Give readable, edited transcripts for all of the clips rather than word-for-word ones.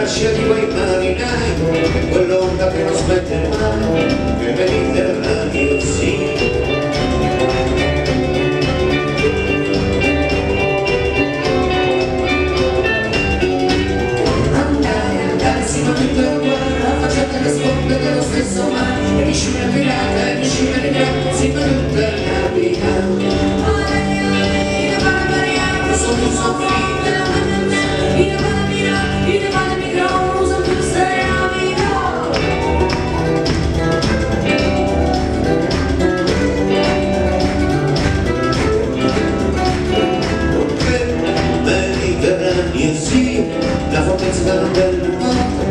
faccia di quei marinai, quell'onda che non smette mai, che Mediterraneo sì. Andare, sino a tutto il guarda, facciate rispondere dello stesso mare, e vicino a pirata, e vicino a pirata, sino a tutta la vita. Sono soffrite la mente, io vado a mirare, io vado a micro, uso tu stai a Mediterraneo sì, la fortezza da un bel mondo,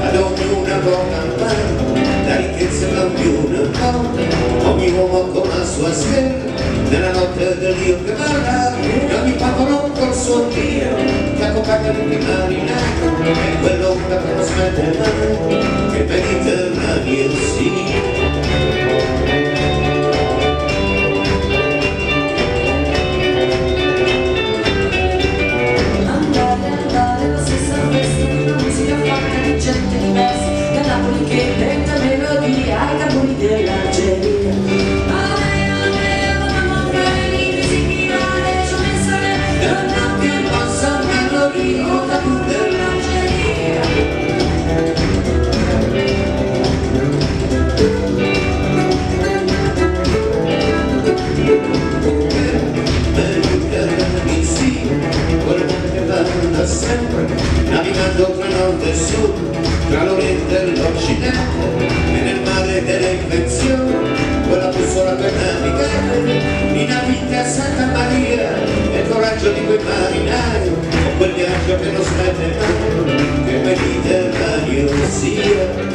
ad ognuna poca mano, la ricchezza non più una volta, ogni uomo con la sua stella, nella notte dell'io che parla, e ogni popolo col suo Dio, che accompagna tutti i marinai, e quell'onda che non smette mai, che Mediterraneo sì. Gente diversa, da Napoli che inventa melodie ai carboni dell'Algeria. Non ha più passa melodie o tabù dell'Algeria. Mediterraneo sì, quel mondo che va sempre, navigando tra nord e sud, tra l'Oriente e l'Occidente, e nel mare delle invenzioni, quella bussola per navigare, in vita a Santa Maria, e il coraggio di quei marinai, o quel viaggio che non smette mai, che Mediterraneo sia.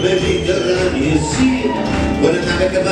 Mediterraneo sì, quella nave che